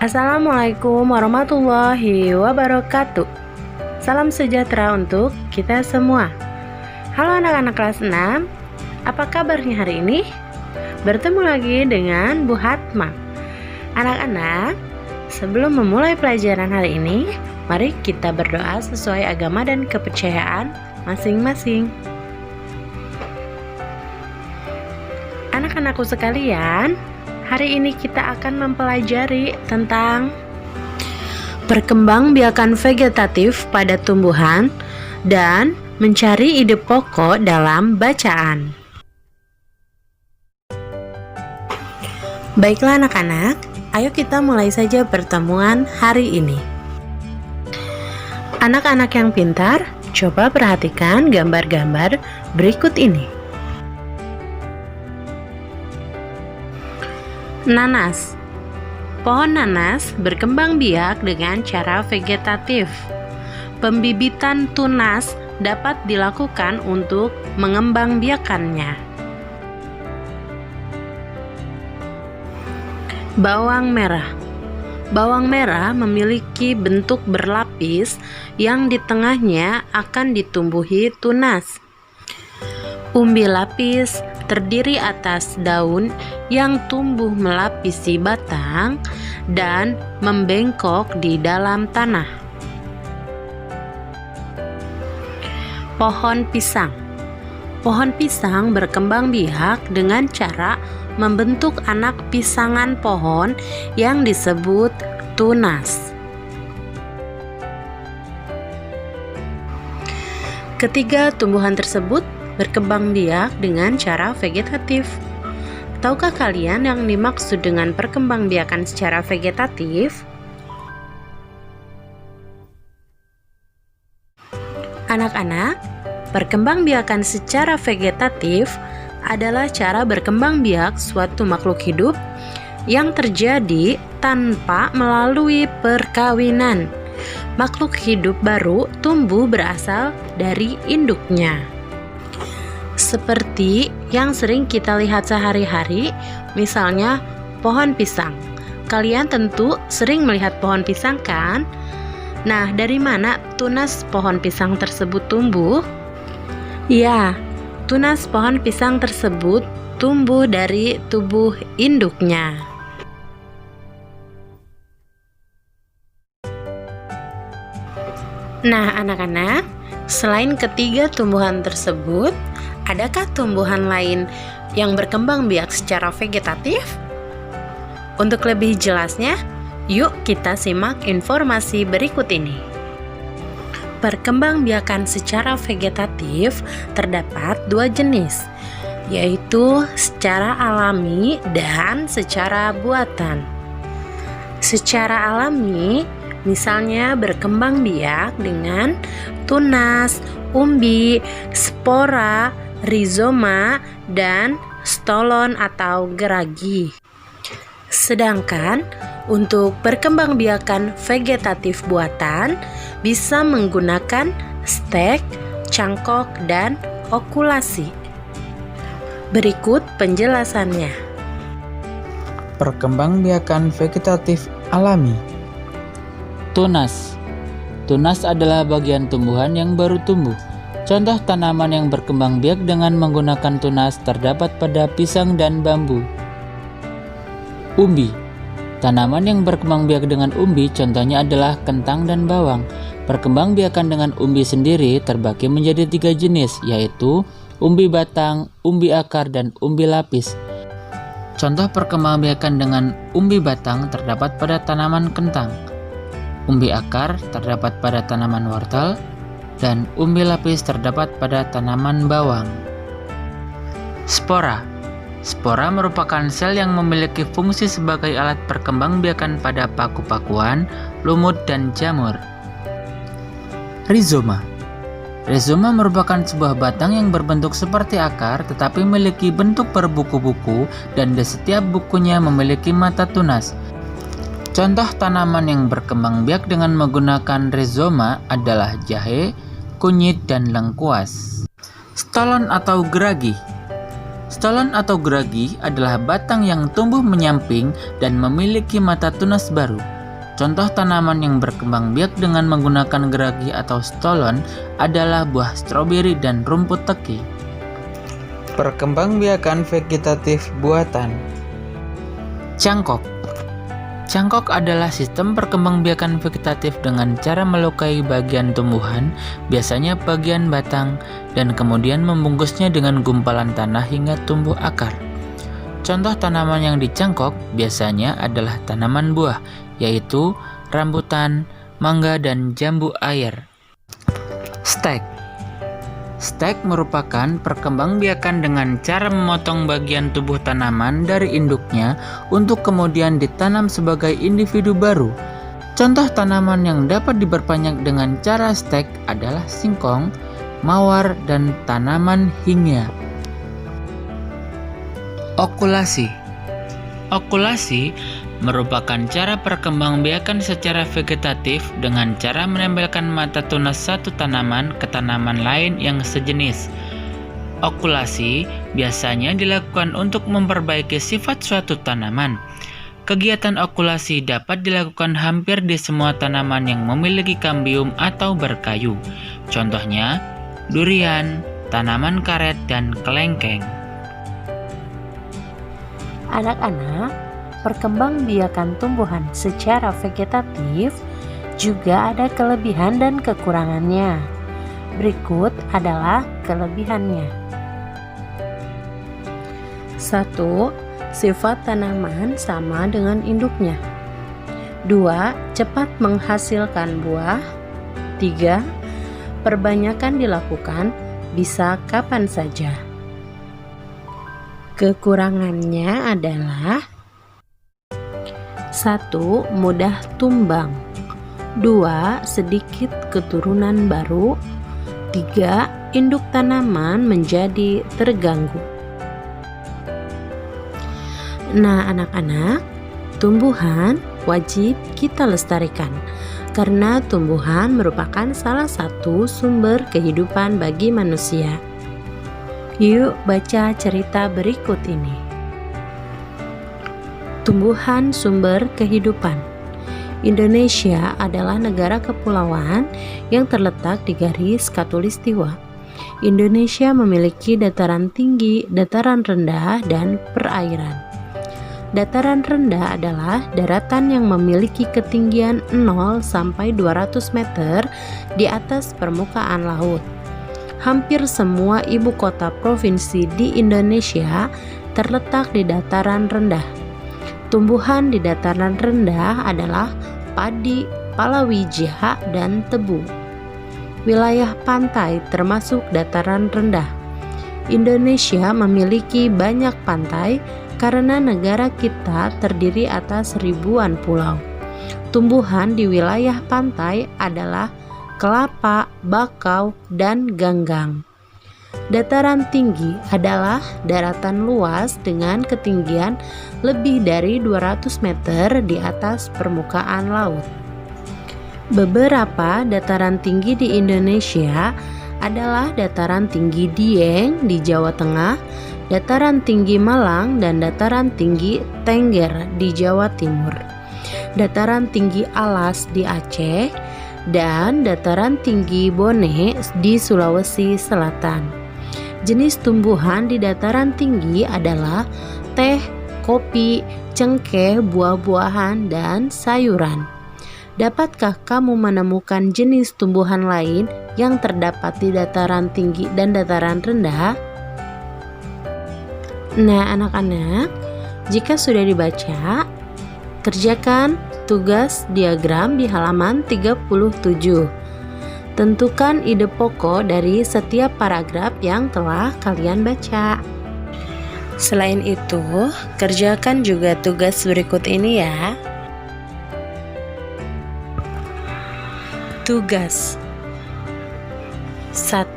Assalamualaikum warahmatullahi wabarakatuh. Salam sejahtera untuk kita semua. Halo anak-anak kelas 6, apa kabarnya hari ini? Bertemu lagi dengan Bu Hatma. Anak-anak, sebelum memulai pelajaran hari ini, mari kita berdoa sesuai agama dan kepercayaan masing-masing. Anak-anakku sekalian, hari ini kita akan mempelajari tentang perkembangbiakan vegetatif pada tumbuhan dan mencari ide pokok dalam bacaan. Baiklah anak-anak, ayo kita mulai saja pertemuan hari ini. Anak-anak yang pintar, coba perhatikan gambar-gambar berikut ini. Nanas. Pohon nanas berkembang biak dengan cara vegetatif. Pembibitan tunas dapat dilakukan untuk mengembangbiakannya. Bawang merah. Bawang merah memiliki bentuk berlapis yang di tengahnya akan ditumbuhi tunas. Umbi lapis terdiri atas daun yang tumbuh melapisi batang dan membengkok di dalam tanah. Pohon pisang. Pohon pisang berkembang biak dengan cara membentuk anak pisangan pohon yang disebut tunas. Ketiga tumbuhan tersebut berkembang biak dengan cara vegetatif. Tahukah kalian yang dimaksud dengan perkembangbiakan secara vegetatif? Anak-anak, perkembangbiakan secara vegetatif adalah cara berkembang biak suatu makhluk hidup yang terjadi tanpa melalui perkawinan. Makhluk hidup baru tumbuh berasal dari induknya. Seperti yang sering kita lihat sehari-hari, misalnya pohon pisang. Kalian tentu sering melihat pohon pisang kan? Nah, dari mana tunas pohon pisang tersebut tumbuh? Ya, tunas pohon pisang tersebut tumbuh dari tubuh induknya. Nah, anak-anak, selain ketiga tumbuhan tersebut, adakah tumbuhan lain yang berkembang biak secara vegetatif? Untuk lebih jelasnya, yuk kita simak informasi berikut ini. Perkembangbiakan secara vegetatif terdapat dua jenis, yaitu secara alami dan secara buatan. Secara alami, misalnya berkembang biak dengan tunas, umbi, spora, rizoma, dan stolon atau geragi. Sedangkan untuk perkembangbiakan vegetatif buatan bisa menggunakan stek, cangkok, dan okulasi. Berikut penjelasannya. Perkembangbiakan vegetatif alami. Tunas. Tunas adalah bagian tumbuhan yang baru tumbuh. Contoh tanaman yang berkembang biak dengan menggunakan tunas terdapat pada pisang dan bambu. Umbi. Tanaman yang berkembang biak dengan umbi contohnya adalah kentang dan bawang. Perkembangbiakan dengan umbi sendiri terbagi menjadi 3 jenis, yaitu umbi batang, umbi akar, dan umbi lapis. Contoh perkembangbiakan dengan umbi batang terdapat pada tanaman kentang. Umbi akar terdapat pada tanaman wortel, dan umbi lapis terdapat pada tanaman bawang. Spora. Spora merupakan sel yang memiliki fungsi sebagai alat perkembangbiakan pada paku-pakuan, lumut, dan jamur. Rizoma. Rizoma merupakan sebuah batang yang berbentuk seperti akar tetapi memiliki bentuk berbuku-buku dan di setiap bukunya memiliki mata tunas. Contoh tanaman yang berkembang biak dengan menggunakan rizoma adalah jahe, kunyit, dan lengkuas. Stolon atau geragi. Stolon atau geragi adalah batang yang tumbuh menyamping dan memiliki mata tunas baru. Contoh tanaman yang berkembang biak dengan menggunakan geragi atau stolon adalah buah stroberi dan rumput teki. Perkembangbiakan vegetatif buatan. Cangkok. Cangkok adalah sistem perkembangbiakan vegetatif dengan cara melukai bagian tumbuhan, biasanya bagian batang, dan kemudian membungkusnya dengan gumpalan tanah hingga tumbuh akar. Contoh tanaman yang dicangkok biasanya adalah tanaman buah, yaitu rambutan, mangga, dan jambu air. Stek. Stek merupakan perkembangbiakan dengan cara memotong bagian tubuh tanaman dari induknya untuk kemudian ditanam sebagai individu baru. Contoh tanaman yang dapat diperbanyak dengan cara stek adalah singkong, mawar, dan tanaman hingga. Okulasi. Okulasi merupakan cara perkembangbiakan secara vegetatif dengan cara menempelkan mata tunas satu tanaman ke tanaman lain yang sejenis. Okulasi biasanya dilakukan untuk memperbaiki sifat suatu tanaman. Kegiatan okulasi dapat dilakukan hampir di semua tanaman yang memiliki kambium atau berkayu. Contohnya, durian, tanaman karet, dan kelengkeng. Anak-anak, perkembangbiakan tumbuhan secara vegetatif juga ada kelebihan dan kekurangannya. Berikut adalah kelebihannya. 1. Sifat tanaman sama dengan induknya. 2. Cepat menghasilkan buah. 3. Perbanyakan dilakukan bisa kapan saja. Kekurangannya adalah 1. Mudah tumbang. 2. Sedikit keturunan baru. 3. Induk tanaman menjadi terganggu. Nah, anak-anak, tumbuhan wajib kita lestarikan karena tumbuhan merupakan salah satu sumber kehidupan bagi manusia. Yuk baca cerita berikut ini. Tumbuhan sumber kehidupan. Indonesia adalah negara kepulauan yang terletak di garis khatulistiwa. Indonesia memiliki dataran tinggi, dataran rendah, dan perairan. Dataran rendah adalah daratan yang memiliki ketinggian 0 sampai 200 meter di atas permukaan laut. Hampir semua ibu kota provinsi di Indonesia terletak di dataran rendah. Tumbuhan di dataran rendah adalah padi, palawija, dan tebu. Wilayah pantai termasuk dataran rendah. Indonesia memiliki banyak pantai karena negara kita terdiri atas ribuan pulau. Tumbuhan di wilayah pantai adalah kelapa, bakau, dan ganggang. Dataran tinggi adalah daratan luas dengan ketinggian lebih dari 200 meter di atas permukaan laut. Beberapa dataran tinggi di Indonesia adalah dataran tinggi Dieng di Jawa Tengah, dataran tinggi Malang, dan dataran tinggi Tengger di Jawa Timur, dataran tinggi Alas di Aceh, dan dataran tinggi Bone di Sulawesi Selatan. Jenis tumbuhan di dataran tinggi adalah teh, kopi, cengkeh, buah-buahan, dan sayuran. Dapatkah kamu menemukan jenis tumbuhan lain yang terdapat di dataran tinggi dan dataran rendah? Nah, anak-anak, jika sudah dibaca, kerjakan tugas diagram di halaman 37. Tentukan ide pokok dari setiap paragraf yang telah kalian baca. Selain itu, kerjakan juga tugas berikut ini ya. Tugas 1.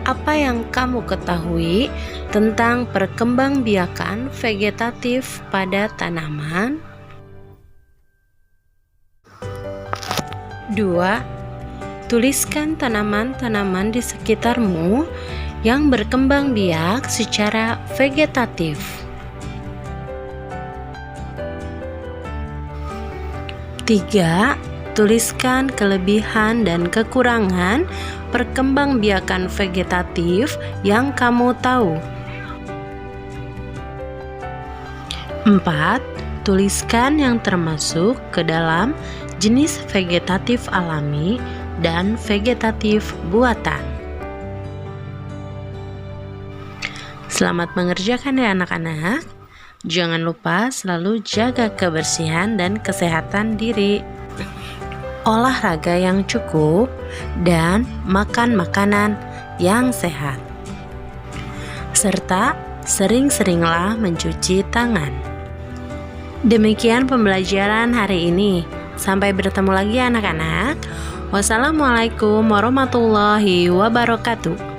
Apa yang kamu ketahui tentang perkembangbiakan vegetatif pada tanaman? 2. Tuliskan tanaman-tanaman di sekitarmu yang berkembang biak secara vegetatif. 3. Tuliskan kelebihan dan kekurangan perkembangbiakan vegetatif yang kamu tahu. 4. Tuliskan yang termasuk ke dalam jenis vegetatif alami dan vegetatif buatan. Selamat mengerjakan ya anak-anak. Jangan lupa selalu jaga kebersihan dan kesehatan diri. Olahraga yang cukup dan makan makanan yang sehat. Serta sering-seringlah mencuci tangan. Demikian pembelajaran hari ini. Sampai bertemu lagi anak-anak. Wassalamualaikum warahmatullahi wabarakatuh.